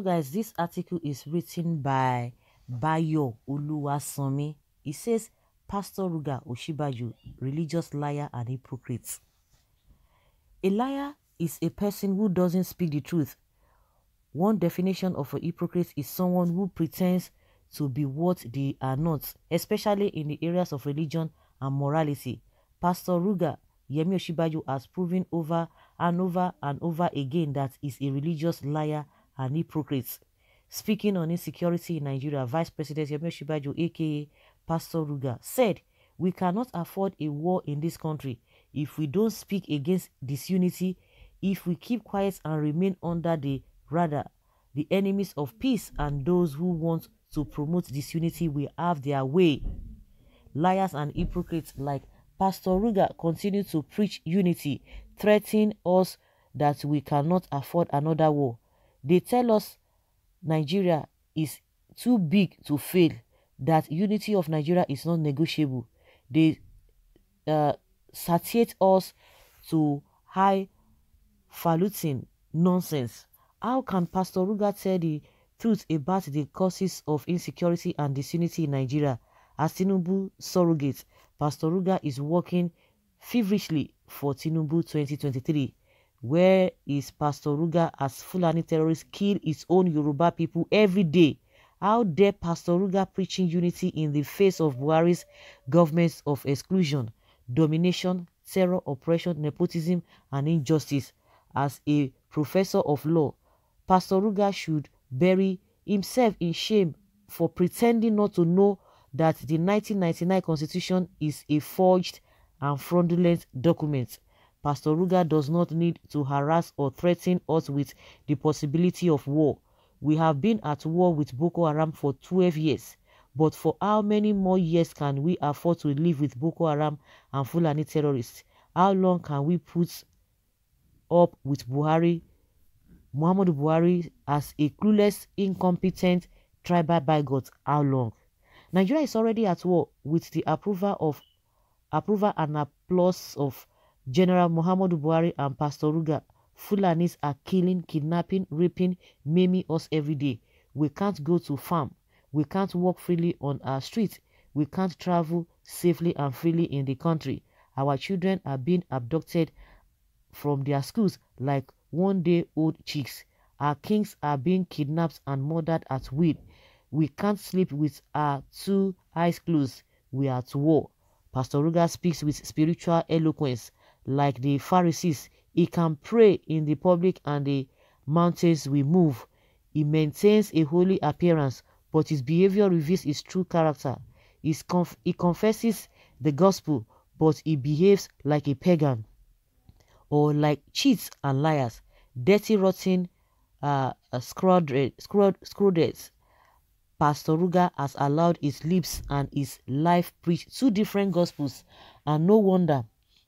So guys, this article is written by Bayo Oluwasanmi. It says, Pastor Ruga Osinbajo, religious liar and hypocrite. A liar is a person who doesn't speak the truth. One definition of a hypocrite is someone who pretends to be what they are not, especially in the areas of religion and morality. Pastor Ruga Yemi Osinbajo has proven over and over and over again that he is a religious liar and hypocrite. Speaking on insecurity in Nigeria, Vice President Yemi Osinbajo, aka Pastor Ruga, said, "We cannot afford a war in this country. If we don't speak against disunity, if we keep quiet and remain under the radar, the enemies of peace and those who want to promote disunity will have their way." Liars and hypocrites like Pastor Ruga continue to preach unity, threatening us that we cannot afford another war. They tell us Nigeria is too big to fail, that unity of Nigeria is not negotiable. They satiate us to highfalutin nonsense. How can Pastor Ruga tell the truth about the causes of insecurity and disunity in Nigeria? As Tinubu surrogate, Pastor Ruga is working feverishly for Tinubu 2023. Where is Pastor Ruga as Fulani terrorists kill its own Yoruba people every day? How dare Pastor Ruga preaching unity in the face of Buhari's governments of exclusion, domination, terror, oppression, nepotism, and injustice? As a professor of law, Pastor Ruga should bury himself in shame for pretending not to know that the 1999 Constitution is a forged and fraudulent document. Pastor Ruga does not need to harass or threaten us with the possibility of war. We have been at war with Boko Haram for 12 years. But for how many more years can we afford to live with Boko Haram and Fulani terrorists? How long can we put up with Muhammadu Buhari as a clueless, incompetent tribal bigot? How long? Nigeria is already at war with the approval and applause of General Muhammadu Buhari and Pastor Ruga. Fulanis are killing, kidnapping, raping, maiming us every day. We can't go to farm. We can't walk freely on our streets. We can't travel safely and freely in the country. Our children are being abducted from their schools like one-day-old chicks. Our kings are being kidnapped and murdered at will. We can't sleep with our two eyes closed. We are at war. Pastor Ruga speaks with spiritual eloquence. Like the Pharisees, he can pray in the public and the mountains will move. He maintains a holy appearance, but his behavior reveals his true character. He confesses the gospel, but he behaves like a pagan or like cheats and liars. Dirty, rotten, screwheads. Pastor Ruga has allowed his lips and his life preach two different gospels, and no wonder,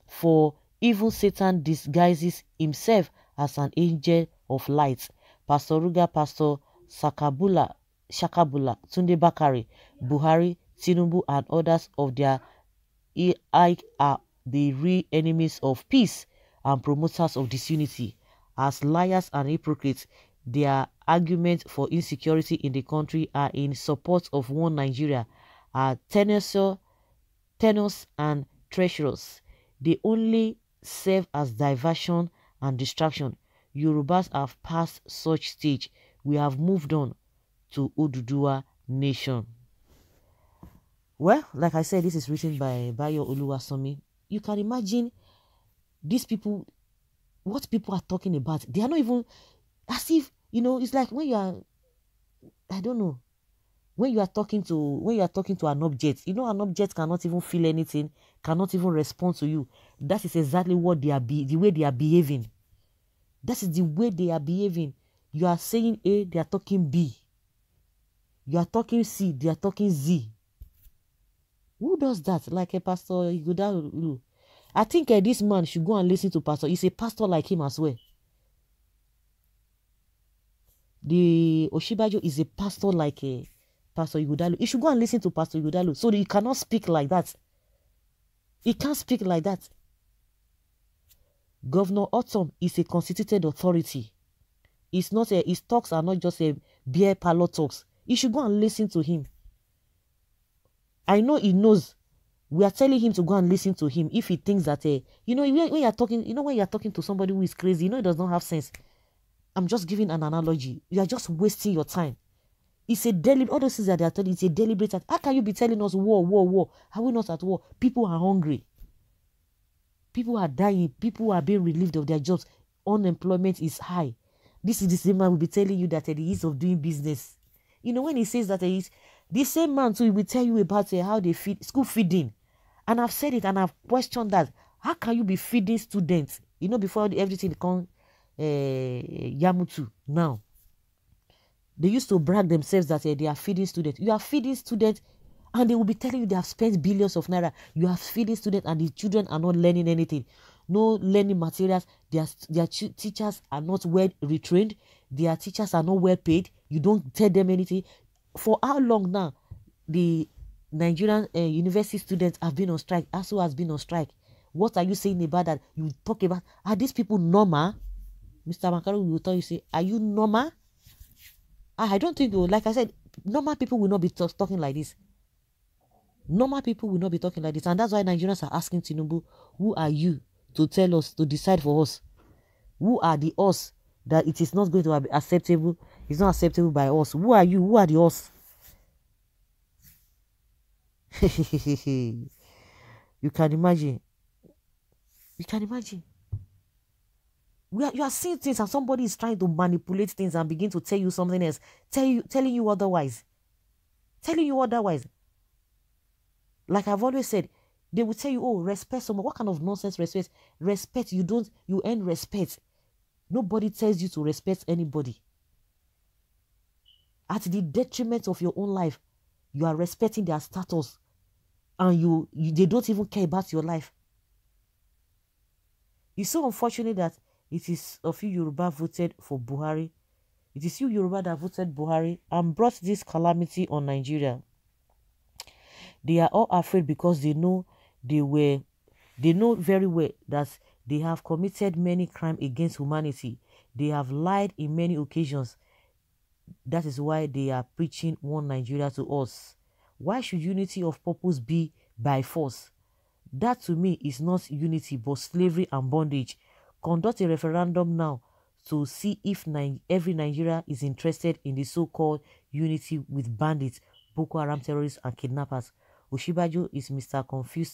for even Satan disguises himself as an angel of light. Pastor Ruga, Pastor Shakabula, Tunde Bakari, Buhari, Tinubu, and others of their ilk are the real enemies of peace and promoters of disunity. As liars and hypocrites, their arguments for insecurity in the country are in support of one Nigeria, are tenors and treacherous. They only serve as diversion and distraction. Yorubas have passed such stage. We have moved on to Oduduwa nation. Well, like I said, this is written by Bayo Oluwasanmi. You can imagine these people, what people are talking about. They are not even, as if, it's like when you are, I don't know, when you are talking to an object, an object cannot even feel anything, cannot even respond to you. That is exactly what the way they are behaving. That is the way they are behaving. You are saying A, they are talking B. You are talking C, they are talking Z. Who does that? Like a Pastor Ighodalo. I think this man should go and listen to Pastor. He's a pastor like him as well. The Osinbajo is a pastor like a Pastor Ighodalo. You should go and listen to Pastor Ighodalo. So you cannot speak like that. He can't speak like that. Governor Otom is a constituted authority. it's not his talks are not just a beer parlor talks. You should go and listen to him. I know he knows. We are telling him to go and listen to him if he thinks that, you know, when you're talking, you know, when you're talking to somebody who is crazy, you know, it does not have sense. I'm just giving an analogy. You are just wasting your time. It's a deliberate, all those things that they are telling, it's a deliberate. How can you be telling us war, war, war? Are we not at war? People are hungry. People are dying. People are being relieved of their jobs. Unemployment is high. This is the same man will be telling you that the ease of doing business. You know, when he says that he's the same man too, he will tell you about how they feed, school feeding. And I've said it and I've questioned that. How can you be feeding students? You know, before everything come Yamutu now. They used to brag themselves that they are feeding students. You are feeding students and they will be telling you they have spent billions of naira. You are feeding students and the children are not learning anything. No learning materials. Their teachers are not well retrained. Their teachers are not well paid. You don't tell them anything. For how long now? The Nigerian university students have been on strike. ASU has been on strike. What are you saying about that? You talk about, are these people normal? Mr. Makaru will tell you, say, are you normal? I don't think, like I said, normal people will not be talking like this. Normal people will not be talking like this. And that's why Nigerians are asking Tinubu, who are you to tell us, to decide for us? Who are the us that it is not going to be acceptable? It's not acceptable by us. Who are you? Who are the us? You can imagine. You can imagine. You are seeing things and somebody is trying to manipulate things and begin to tell you something else, telling you otherwise. Telling you otherwise. Like I've always said, they will tell you, oh, respect someone. What kind of nonsense respect? Respect, you earn respect. Nobody tells you to respect anybody. At the detriment of your own life, you are respecting their status. And they don't even care about your life. It's so unfortunate that it is a few Yoruba voted for Buhari. It is you Yoruba that voted Buhari and brought this calamity on Nigeria. They are all afraid because they know very well that they have committed many crimes against humanity. They have lied in many occasions. That is why they are preaching one Nigeria to us. Why should unity of purpose be by force? That to me is not unity but slavery and bondage. Conduct a referendum now to see if every Nigeria is interested in the so-called unity with bandits, Boko Haram terrorists and kidnappers. Osinbajo is Mr.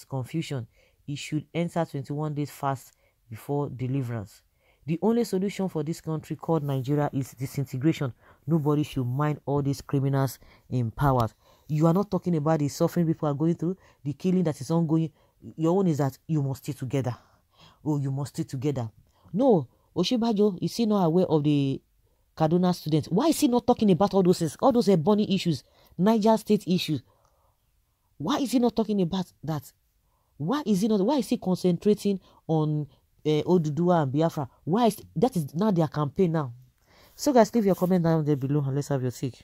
Confusion. He should enter 21 days fast before deliverance. The only solution for this country called Nigeria is disintegration. Nobody should mind all these criminals in power. You are not talking about the suffering people are going through, the killing that is ongoing. Your own is that you must stay together. Oh, you must stay together. No, Osinbajo, is he not aware of the Kaduna students? Why is he not talking about all those things, all those burning issues, Niger State issues? Why is he not talking about that? Why is he concentrating on Oduduwa and Biafra? That is now their campaign now. So guys, leave your comment down there below and let's have your take.